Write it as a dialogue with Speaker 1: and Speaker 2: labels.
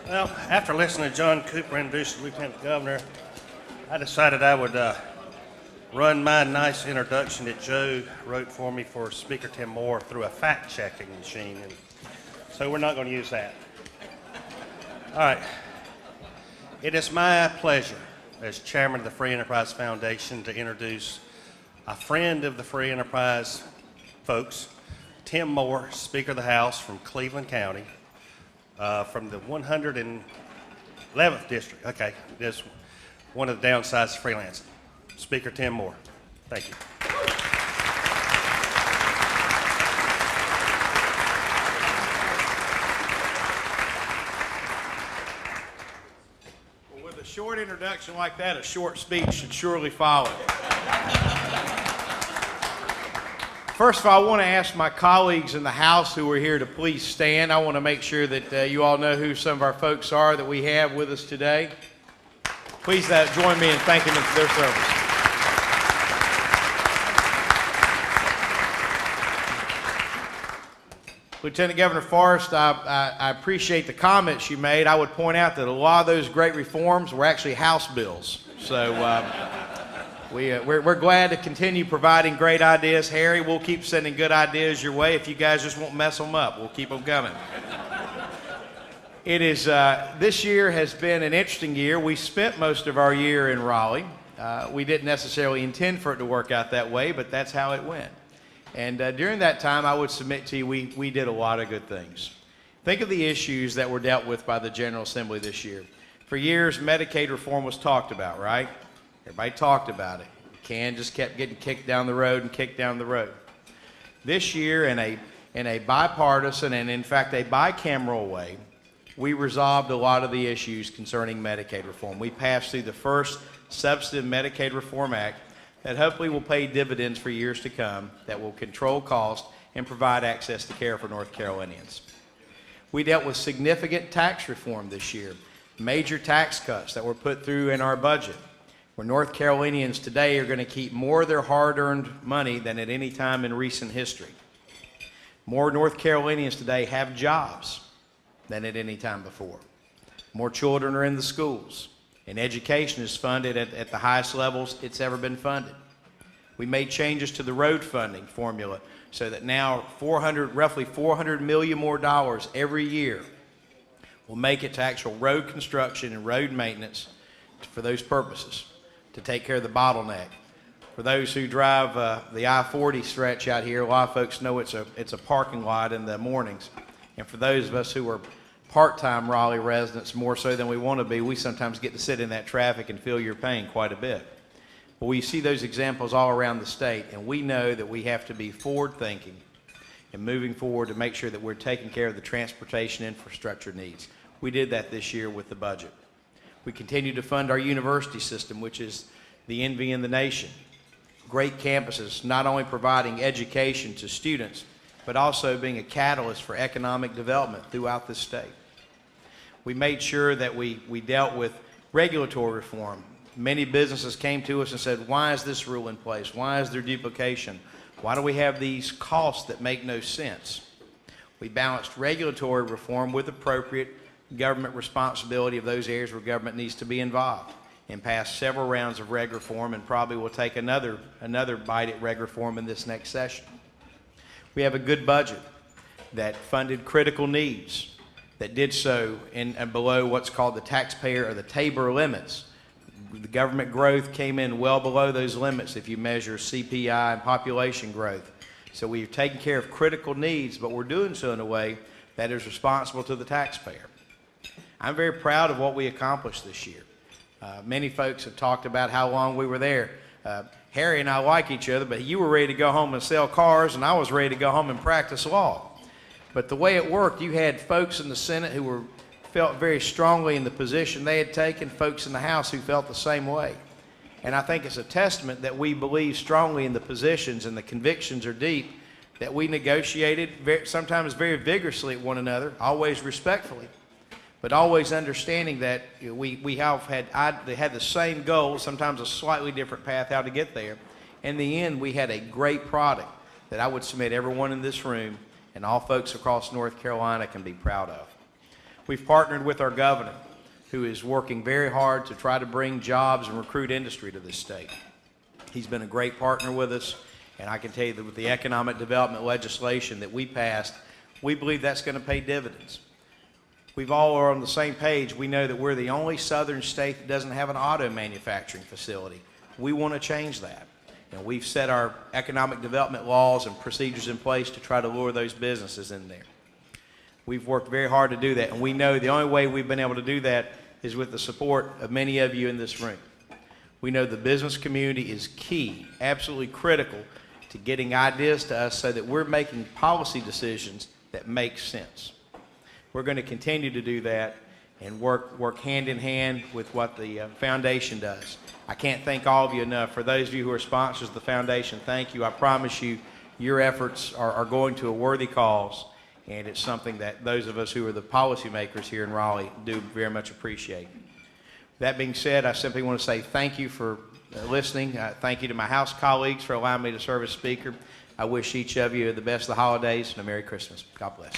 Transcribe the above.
Speaker 1: Well, after listening to John Cooper introduce the Lieutenant Governor, I decided I would run my nice introduction that Joe wrote for me for Speaker Tim Moore through a fact-checking machine. And so we're not going to use that. All right. It is my pleasure as chairman of the Free Enterprise Foundation to introduce a friend of the Free Enterprise folks, Tim Moore, Speaker of the House from Cleveland County, from the 111th District. Okay, there's one of the downsides of freelancing. Speaker Tim Moore. Thank you.
Speaker 2: Well, with a short introduction like that, a short speech should surely follow. First of all, I want to ask my colleagues in the House who are here to please stand. I want to make sure that you all know who some of our folks are that we have with us today. Please join me in thanking them for their service. Lieutenant Governor Forrest, I appreciate the comments you made. I would point out that a lot of those great reforms were actually House bills. So we're glad to continue providing great ideas. Harry, we'll keep sending good ideas your way. If you guys just won't mess them up, we'll keep them coming. It is, this year has been an interesting year. We spent most of our year in Raleigh. We didn't necessarily intend for it to work out that way, but that's how it went. And during that time, I would submit to you, we did a lot of good things. Think of the issues that were dealt with by the General Assembly this year. For years, Medicaid reform was talked about, right? Everybody talked about it. The can just kept getting kicked down the road and kicked down the road. This year, in a bipartisan and, in fact, a bicameral way, we resolved a lot of the issues concerning Medicaid reform. We passed through the first substantive Medicaid Reform Act that hopefully will pay dividends for years to come, that will control cost and provide access to care for North Carolinians. We dealt with significant tax reform this year, major tax cuts that were put through in our budget, where North Carolinians today are going to keep more of their hard-earned money than at any time in recent history. More North Carolinians today have jobs than at any time before. More children are in the schools, and education is funded at the highest levels it's ever been funded. We made changes to the road funding formula so that now roughly $400 million more dollars every year will make it to actual road construction and road maintenance for those purposes, to take care of the bottleneck. For those who drive the I-40 stretch out here, a lot of folks know it's a parking lot in the mornings. And for those of us who are part-time Raleigh residents, more so than we want to be, we sometimes get to sit in that traffic and feel your pain quite a bit. But we see those examples all around the state, and we know that we have to be forward-thinking and moving forward to make sure that we're taking care of the transportation infrastructure needs. We did that this year with the budget. We continue to fund our university system, which is the envy in the nation. Great campuses, not only providing education to students, but also being a catalyst for economic development throughout the state. We made sure that we dealt with regulatory reform. Many businesses came to us and said, why is this rule in place? Why is there duplication? Why do we have these costs that make no sense? We balanced regulatory reform with appropriate government responsibility of those areas where government needs to be involved, and passed several rounds of reg reform, and probably will take another bite at reg reform in this next session. We have a good budget that funded critical needs, that did so in below what's called the taxpayer or the Tabor limits. The government growth came in well below those limits if you measure CPI and population growth. So we've taken care of critical needs, but we're doing so in a way that is responsible to the taxpayer. I'm very proud of what we accomplished this year. Many folks have talked about how long we were there. Harry and I like each other, but you were ready to go home and sell cars, and I was ready to go home and practice law. But the way it worked, you had folks in the Senate who felt very strongly in the position they had taken, folks in the House who felt the same way. And I think it's a testament that we believe strongly in the positions and the convictions are deep, that we negotiated sometimes very vigorously at one another, always respectfully, but always understanding that we have had the same goal, sometimes a slightly different path how to get there. In the end, we had a great product that I would submit everyone in this room and all folks across North Carolina can be proud of. We've partnered with our governor, who is working very hard to try to bring jobs and recruit industry to this state. He's been a great partner with us, and I can tell you that with the economic development legislation that we passed, we believe that's going to pay dividends. We've all are on the same page. We know that we're the only southern state that doesn't have an auto manufacturing facility. We want to change that. And we've set our economic development laws and procedures in place to try to lure those businesses in there. We've worked very hard to do that, and we know the only way we've been able to do that is with the support of many of you in this room. We know the business community is key, absolutely critical to getting ideas to us so that we're making policy decisions that make sense. We're going to continue to do that and work hand in hand with what the foundation does. I can't thank all of you enough. For those of you who are sponsors of the foundation, thank you. I promise you, your efforts are going to a worthy cause, and it's something that those of us who are the policymakers here in Raleigh do very much appreciate. That being said, I simply want to say thank you for listening. Thank you to my House colleagues for allowing me to serve as Speaker. I wish each of you the best of the holidays and a Merry Christmas. God bless.